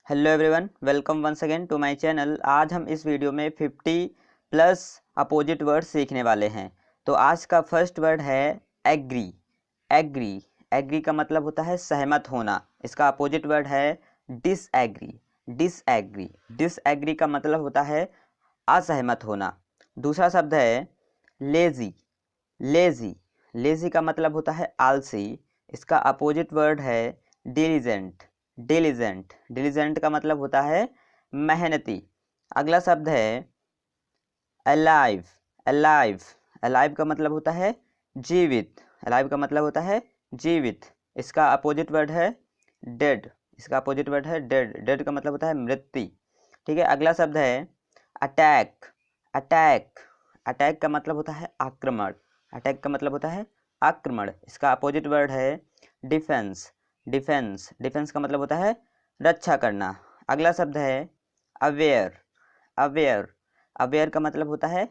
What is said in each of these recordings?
Hello everyone, welcome once again to my channel. आज हम इस वीडियो में 50 प्लस अपोजिट वर्ड सीखने वाले हैं। तो आज का फर्स्ट वर्ड है एग्री। एग्री एग्री का मतलब होता है सहमत होना। इसका अपोजिट वर्ड है डिसएग्री। डिसएग्री डिसएग्री का मतलब होता है असहमत होना। दूसरा शब्द है लेजी। लेजी लेजी का मतलब होता है आलसी। इसका अपोजिट वर्ड है डिलीजेंट। डिलीजेंट डिलीजेंट का मतलब होता है मेहनती। अगला शब्द है अलाइव। अलाइव अलाइव का मतलब होता है जीवित। अलाइव का मतलब होता है जीवित। इसका अपोजिट वर्ड है डेड। इसका अपोजिट वर्ड है डेड। डेड का मतलब होता है मृत्यु। ठीक है। अगला शब्द है अटैक। अटैक अटैक का मतलब होता है आक्रमण। अटैक का मतलब होता है आक्रमण। इसका अपोजिट वर्ड है डिफेंस। डिफेंस डिफेंस का मतलब होता है रक्षा करना। अगला शब्द है अवेयर। अवेयर अवेयर का मतलब होता है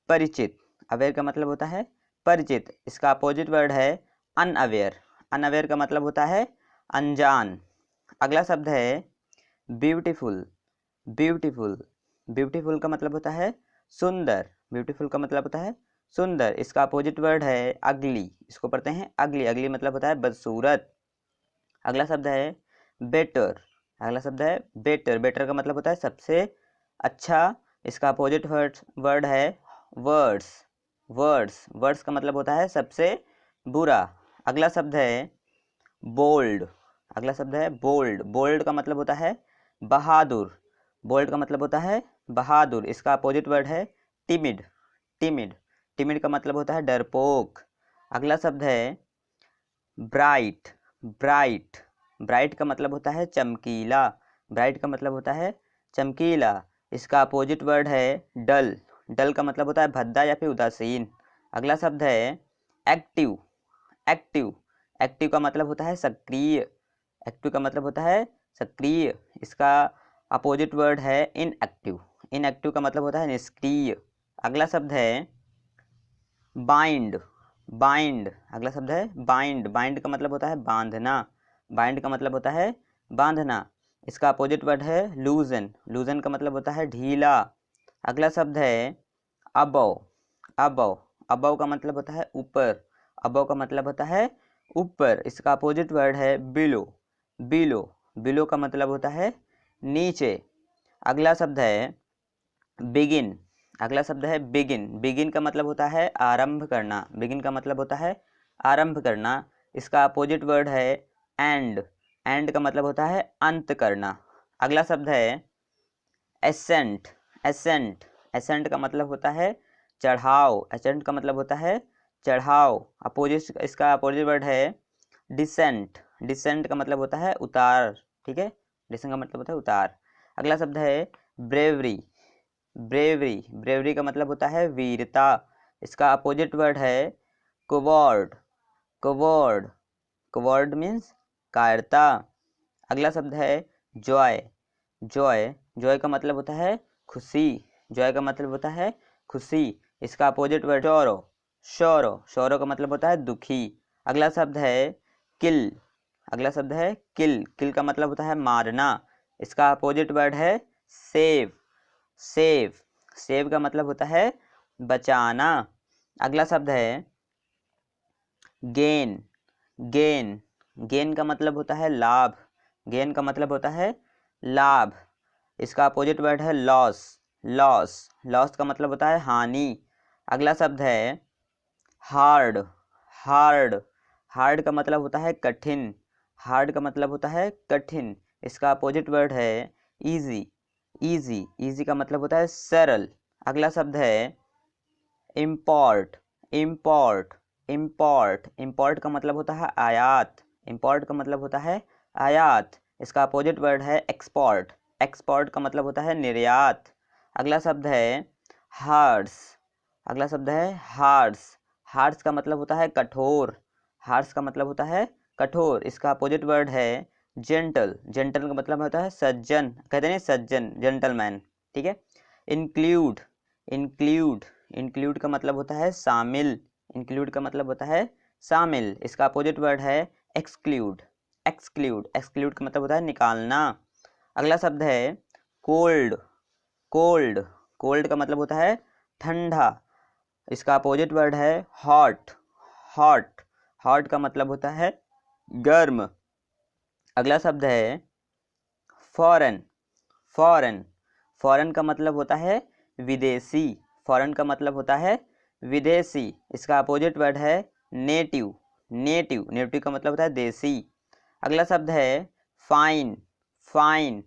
परिचित। अवेयर का मतलब होता है परिचित। इसका अपोजिट वर्ड है अनअवेयर। अनअवेयर का मतलब होता है अनजान। अगला शब्द है ब्यूटीफुल। ब्यूटीफुल ब्यूटीफुल का मतलब होता है सुंदर। ब्यूटीफुल का मतलब होता है सुंदर। इसका अपोजिट वर्ड है अगली। इसको पढ़ते हैं अगली। अगली मतलब होता है बदसूरत। अगला शब्द है बेटर। अगला शब्द है बेटर। बेटर का मतलब होता है सबसे अच्छा। इसका अपोजिट वर्ड है वर्ड्स। वर्ड्स वर्ड्स का मतलब होता है सबसे बुरा। अगला शब्द है बोल्ड। अगला शब्द है बोल्ड। बोल्ड का मतलब होता है बहादुर। बोल्ड का मतलब होता है बहादुर। इसका अपोजिट वर्ड है टिमिड। टिमिड टिमिड का मतलब होता है डरपोक। अगला शब्द है ब्राइट। ब्राइट ब्राइट का मतलब होता है चमकीला। ब्राइट का मतलब होता है चमकीला। इसका अपोजिट वर्ड है डल। डल का मतलब होता है भद्दा या फिर उदासीन। अगला शब्द है एक्टिव। एक्टिव एक्टिव का मतलब होता है सक्रिय। एक्टिव का मतलब होता है सक्रिय। इसका अपोजिट वर्ड है इनएक्टिव। इनएक्टिव का मतलब होता है निष्क्रिय। अगला शब्द है बाइंड। बाइंड अगला शब्द है बाइंड। बाइंड का मतलब होता है बांधना। बाइंड का मतलब होता है बांधना। इसका अपोजिट वर्ड है लूजन। लूजन का मतलब होता है ढीला। अगला शब्द है अबव। अबव अबव का मतलब होता है ऊपर। अबव का मतलब होता है ऊपर। इसका अपोजिट वर्ड है बिलो। बिलो बिलो का मतलब होता है नीचे। अगला शब्द है बिगिन। अगला शब्द है बिगिन। बिगिन का मतलब होता है आरंभ करना। बिगिन का मतलब होता है आरंभ करना। इसका अपोजिट वर्ड है एंड। एंड का मतलब होता है अंत करना। अगला शब्द है एसेंट। एसेंट एसेंट का मतलब होता है चढ़ाव। एसेंट का मतलब होता है चढ़ाव। अपोजिट इसका अपोजिट वर्ड है डिसेंट। डिसेंट का मतलब होता है उतार। ठीक है। डिसेंट का मतलब होता है उतार। अगला शब्द है ब्रेवरी। ब्रेवरी ब्रेवरी का मतलब होता है वीरता। इसका अपोजिट वर्ड है कोवर्ड। कोवर्ड कोवर्ड मीन्स कायरता। अगला शब्द है जॉय। जॉय जॉय का मतलब होता है खुशी। जॉय का मतलब होता है खुशी। इसका opposite word sorrow. Sorrow sorrow का मतलब होता है दुखी। अगला शब्द है किल। अगला शब्द है किल। किल का मतलब होता है मारना। इसका अपोजिट वर्ड है सेव। सेव सेव का मतलब होता है बचाना। अगला शब्द है गेन। गेन गेन का मतलब होता है लाभ। गेन का मतलब होता है लाभ। इसका अपोजिट वर्ड है लॉस। लॉस लॉस का मतलब होता है हानि। अगला शब्द है हार्ड। हार्ड हार्ड का मतलब होता है कठिन। हार्ड का मतलब होता है कठिन। इसका अपोजिट वर्ड है इजी। इजी इजी का मतलब होता है सरल। अगला शब्द है इम्पोर्ट। इम्पोर्ट इम्पोर्ट इम्पोर्ट का मतलब होता है आयात। इम्पोर्ट का मतलब होता है आयात। इसका अपोजिट वर्ड है एक्सपोर्ट। एक्सपोर्ट का मतलब होता है निर्यात। अगला शब्द है हार्स। अगला शब्द है हार्स। हार्स का मतलब होता है कठोर। हार्स का मतलब होता है कठोर। इसका अपोजिट वर्ड है जेंटल। जेंटल का मतलब होता है सज्जन। कहते हैं सज्जन जेंटलमैन। ठीक है। इंक्लूड। इंक्लूड इंक्लूड का मतलब होता है शामिल। इंक्लूड का मतलब होता है शामिल। इसका अपोजिट वर्ड है एक्सक्लूड। एक्सक्लूड एक्सक्लूड का मतलब होता है निकालना। अगला शब्द है कोल्ड। कोल्ड, कोल्ड का मतलब होता है ठंडा। इसका अपोजिट वर्ड है हॉट। हॉट, हॉट का मतलब होता है गर्म। अगला शब्द है फॉरेन। फॉरेन, फॉरेन का मतलब होता है विदेशी। फॉरेन का मतलब होता है विदेशी। इसका अपोजिट वर्ड है नेटिव। नेटिव, नेटिव का मतलब होता है देसी। अगला शब्द है फाइन। फाइन,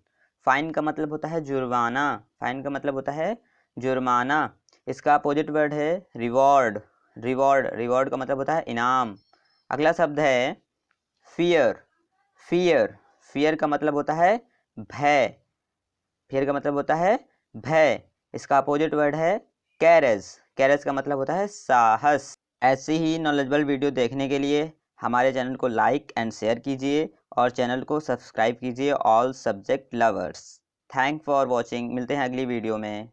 फाइन का मतलब होता है जुर्माना। फाइन का मतलब होता है जुर्माना। इसका अपोजिट वर्ड है रिवॉर्ड। रिवॉर्ड, रिवॉर्ड का मतलब होता है इनाम। अगला शब्द है फियर। फियर, फियर का मतलब होता है भय। फियर का मतलब होता है भय। इसका अपोजिट वर्ड है कैरेज। कैरेज का मतलब होता है साहस। ऐसी ही नॉलेजेबल वीडियो देखने के लिए हमारे चैनल को लाइक एंड शेयर कीजिए और चैनल को सब्सक्राइब कीजिए all subject lovers. Thank for watching. मिलते हैं अगली वीडियो में।